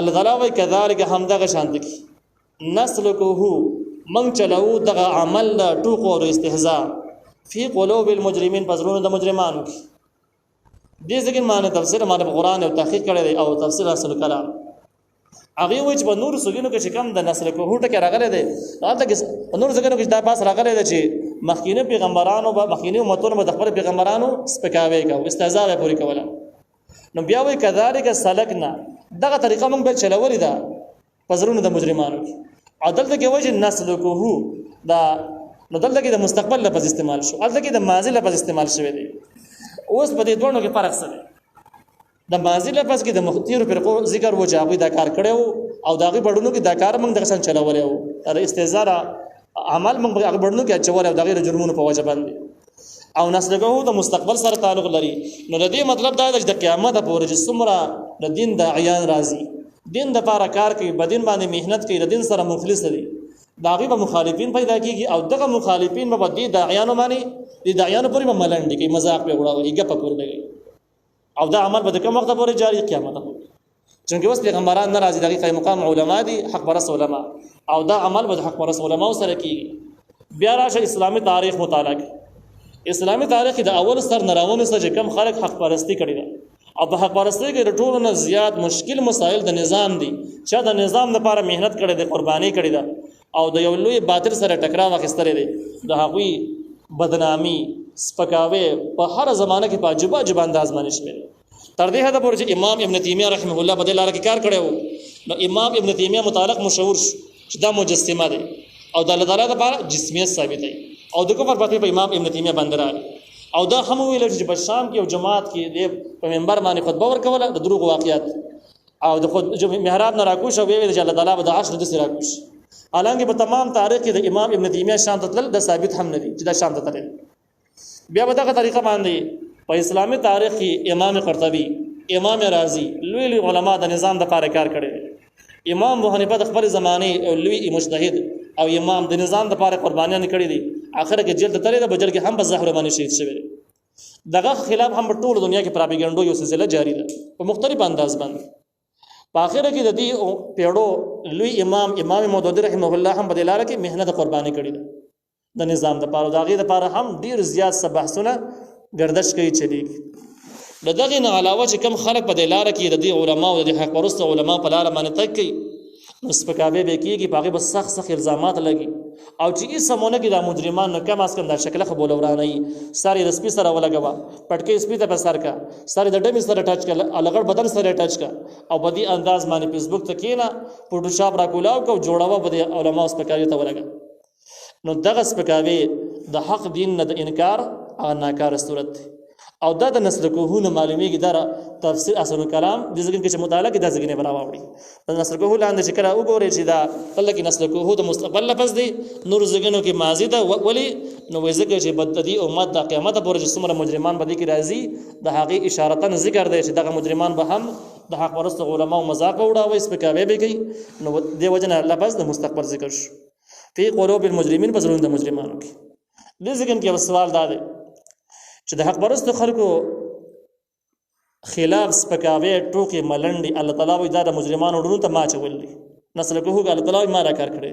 الله تعالی وایي کذالک همدغه شانته کی نسلکه من چلو دغه عمل ټوکو او استهزاء فی قلوب المجرمین پزرون د مجرمانو کی دې ځکه معنی تفسیر معنی قرآن او تحقیق کړی دی او تفسیر اصل کلام هغه وایي چې په نور سګینو کې چې کم د نسلکه ټکه راغلی دی هغه په نور سګینو کې دا پاس راغلی دی چې مخکینه پیغمبرانو به مخکینه امتونو به د خپل پیغمبرانو سپکاوی کوي استهزاء به پوری کوله نو بیا وایي کذالک سلکنا دغه طریقه موږ به چلولې ده پزرونه د مجرمانو کې عدالت کې وایي نسلکه دا نو دلته کې د مستقبل لفظ استعمال شو دلته کې د ماضی لفظ استعمال شوی دی اوس په دې دوه کې فرق څه دی د ماضی لفظ کې د مختیر فرقو ذکر و چې هغه دا کار کړو او داغه بډونو کې دا کار موږ د څنګه چلولې وو تر استهزاء عمل موږ هغه بډونو کې چول او دغه جرمونو په وجه باندې او نسلګو د مستقبل سره تعلق لري نو د دې مطلب دا دی چې د قیامت پورې چې څومره د دین د عیان راځي دین د لپاره کار کوي بدین باندې مهنت کوي د دین سره مخلص دي داغه به مخالفین پیدا کیږي او دغه مخالفین به د داعیانو باندې د داعیانو پورې ملنډ کوي مذاق په وړاوي ګپ پورې لګي او دا عمل به د کوم وخت پورې جاری قیامت پورې څنګه اوس پیغمبران ناراضي دغه قائم مقام علما دي حق پرست علما او دا عمل به حق پرست علما سره کیږي بیا راشه اسلامي تاریخ مطالعه اسلامي تاریخ د اول سر نراونه سره کم خلک حق پرستی کړی دا او په حق پرستی کې ټولو نه زیات مشکل مسائل د نظام دي چې د نظام لپاره مهنت کړي د قرباني کړي دا او د یو لوی باطل سره ټکراو واخیستل دي د هغوی بدنامي سپکاوي په هر زمانه کې په عجيبه عجيبه انداز باندې شوی تر دې حد پورې چې امام ابن تیمیه رحمه الله په دې لار کې کار کړو نو امام ابن تیمیه متعلق مشهور چې دا مجسمه دي او د الله تعالی لپاره جسمیت ثابت دی او د کفر په امام ابن تیمیه باندې راغی او دا هم ویل چې په شام کې او جماعت کې د منبر باندې خطبه ورکوله د دروغ واقعیت او د خود محراب نه راکوش او ویل چې الله تعالی به د عشر د سره راکوش حالانکه په تمام تاریخ کې د امام ابن تیمیه شام ته تل د ثابت هم نه دي چې دا شام ته تلل بیا په دغه طریقه باندې په اسلامي تاریخ کې امام قرطبي امام رازي لوی لوی علما د نظام د لپاره کار کړي امام ابو حنیفه د خپل زمانه او لوی مجتهد او امام د نظام د لپاره قربانیان کړي دي اخر کې جلد تللی د بجل کې هم په ظاهر باندې شهید شوی دغه خلاف هم په ټول دنیا کې پراپګاندا یو سلسله جاری ده په مختلف انداز باندې په اخر کې د دې پیړو لوی امام مودودي رحمه الله هم په دلاره کې مهنت قرباني کړي ده د نظام د لپاره دغه لپاره هم ډیر زیات بحثونه گردش کوي چلیږي دغه نه علاوه چې کم خلک په دلاره کې د دې علما او د حق پرست علما په لار باندې تک کوي نو سپکاوی به کیږي په هغه به سخت الزامات لګي او چې ای سمونه کې د مجرمان نه کم اس کم د شکل خبول ورانه ساري رسپي سره ولګوا پټکي سپي ته په سر کا ساري د ډمي سره ټچ کا الګړ بدن سره ټچ کا او بدی انداز باندې فیسبوک ته کینا فوټوشاپ را کولاو کو جوړاوه بده علماء سپکاوی ته ولګا نو دغه سپکاوی د حق دین نه د انکار او ناکار صورت او دا د نسلکوهونه معلومیږي دا تفسیر اصل کلام د ځګن کې چې مطالعه کې د ځګنې براوړي د نسلکوه لاندې چې کله وګورئ چې دا الله کې نسلکوه د مستقبل لفظ دی نور ځګنو کې ماضی ده ولی نو ځکه چې بددي امت د قیامت پورې چې څومره مجرمان بدی کې راځي د هغه اشارتن ذکر دی چې دغه مجرمان به هم د حق پرست علماء مذاق وړاوي سپکاوي به کوي نو د وجنه لفظ د مستقبل ذکر شو فی قلوب المجرمین پزرون د مجرمانو کې د ځګن کې سوال دا دی چې د حق پرست خلکو خلاف سپکاوي ټوکې ملنډي الله تعالی وي دا د مجرمانو ورونو ته ما چولې نسل کوه الله تعالی ما را کار کړی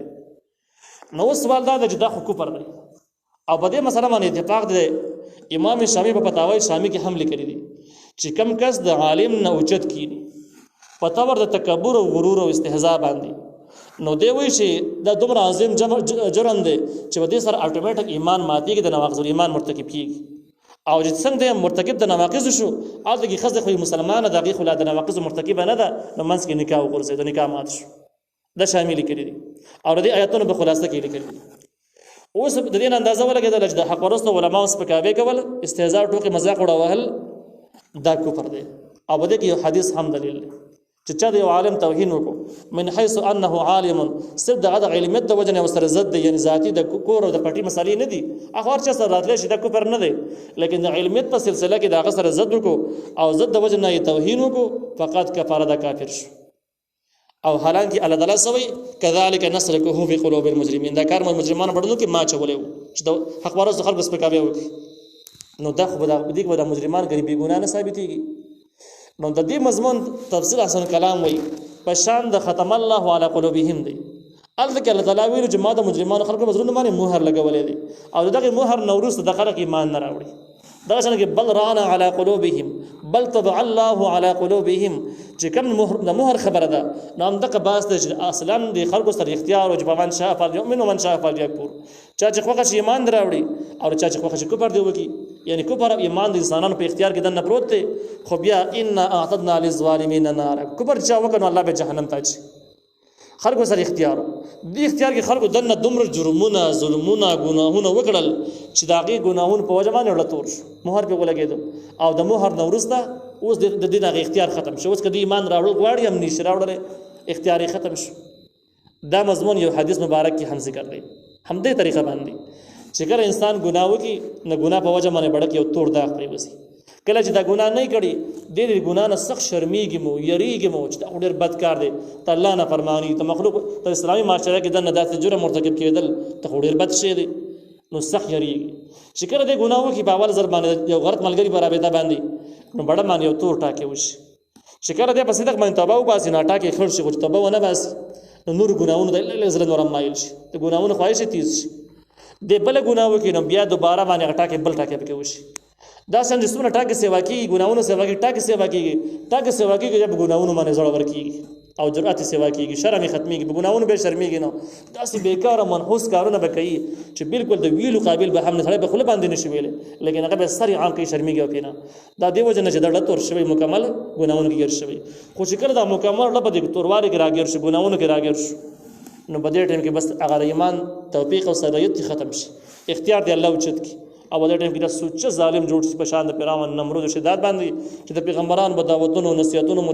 نو سوال دا چې دا خو کفر دی او په دې مسله باندې اتفاق دی امام شامی په فتاوی شامی کې هم لیکلي دي چې کم کس د عالم نه اوچت کینی پتا ور د تکبر او غرور او استهزاء باندې نو دی وی چې دا دومره عظیم جرم دی چې په دې سره اتوماتیک ایمان ماتي کې د نواقض ایمان مرتکب کیږي او چې څنګه مرتکب د نواقض شو الته کې خزه خو مسلمانه دغه خلا د نواقض مرتکب نه ده نو منځ کې نکاح وغورځي د نکاح مات شو دا شامل کړي دي او د آیاتونو په خلاصه کې لیکلي اوس د دې اندازه ولګیدل چې د حق پرست علماء سپکاوي کول استهزاء ټوکې مذاق وړول دا کفر دی او بده کې یو حدیث هم دلیل دی چې چا د یو عالم توهین وکړو من حيث انه عالم صرف دغه علمیت د وجنه وسره زد دی یعنی ذاتی د کور او د پټي مسالې نه دي اخر چا سره راتلی شي د کفر نه دی لیکن د علمیت په سلسله کې دغه سره زد وکړو او زد د وجنه توهین وکړو فقط کفر د کافر شو او حالانکه الله تعالی سوی کذالک نسلکه فی قلوب المجرمین دا کار مجرمان بدلو کې ما چولې چې د حق ورز خلق سپکاوي وکړي نو دا خو د دې مجرمان غریبي ګنا نه ثابتېږي نو د دې مضمون تفسیر احسن کلام وایي په شان د ختم الله علی قلوبهم دی. الته کې الله تعالی ویلو چې ما د مجرمانو خلکو په زړونو باندې مهر لګولې دي او دغه مهر نو وروسته د خلک ایمان نه راوړي. دغه څنګه بل ران علی قلوبهم بل طبع الله علی قلوبهم چې کوم د مهر خبره ده نو هم دغه باس د اصلا د خلکو سره اختیار او چې من شاء فلیؤمن ومن شاء فلیکفر. چا چې خوښ ایمان راوړي او چا چې خوښ کفر دی وکي، یعنی کفر او ایمان د انسانانو په اختیار کې دنه پروت دی. خو بیا ان اعتدنا للظالمین نارا، کفر چا وکړو الله به جهنم ته اچي. خلکو سره اختیار دی، اختیار کې خلکو دنه دومره جرمونه ظلمونه ګناهونه وکړل چې دا غي ګناهونه په وجه باندې ولتور مهر په ولګېدو او د مهر نو وروسته اوس د دې دغه اختیار ختم شو. اوس کدی ایمان راوړل غواړي هم نشي راوړل، اختیار ختم شو. دا مضمون یو حدیث مبارک کې هم ذکر دی. هم دې طریقه باندې چې کله انسان ګناه وکي نه ګناه په وجه باندې بڑک یو تور داغ پرې وسی، کله چې دا ګناه نه کړي د دې ګناه نه سخت شرمېږي مو یریږي مو چې دا ډېر بد کار دی، ته الله نه فرمانی، ته مخلوق ته اسلامي معاشره کې د نه داسې جرم مرتکب کېدل ته ډېر بد شی دی نو سخت یریږي. چې کله دې ګناه وکي په اول ځل باندې یو غلط ملګری برابر باندې نو بڑا باندې یو تور ټاکي وشي. چې کله دې په صدق باندې توبه وباسي نه ټاکي خړ شي، خو توبه ونه باسي نو نور ګناهونه د الله زړه نور مایل شي، د ګناهونه خواهش تیز شي. د بل ګناه وکي نو بیا دوباره باندې ټاکي بل ټاکي پکې وشي. دا څنګه سونه ټاکي سیوا کیږي، ګناهونه سیوا کیږي، ټاکي سیوا کیږي، ټاکي سیوا کیږي جب ګناهونه باندې زړه ور کیږي او جرأت سیوا کیږي، شرم ختميږي، په ګناهونه به شرمېږي نو داسې بیکاره منحوس کارونه به کوي چې بالکل د ویلو قابل به هم نه سره به خپل باندې نشي ویل، لیکن هغه به سری عام کوي شرمېږي او کنه. دا دی وجه نه چې دا تور شوی مکمل ګناهونه کې ګر شوی. خو چې کله دا مکمل رب د توروالي کې راګر شي، ګناهونه کې راګر شي نو په دې ټیم کې بس هغه ایمان توفیق او صلاحیت ختم شي، اختیار دی الله اوچت کی او په دې ټیم کې د سوچ ظالم جوړ شي په شان د پیرامن نمرود شداد باندې چې د پیغمبرانو په دعوتونو نصیحتونو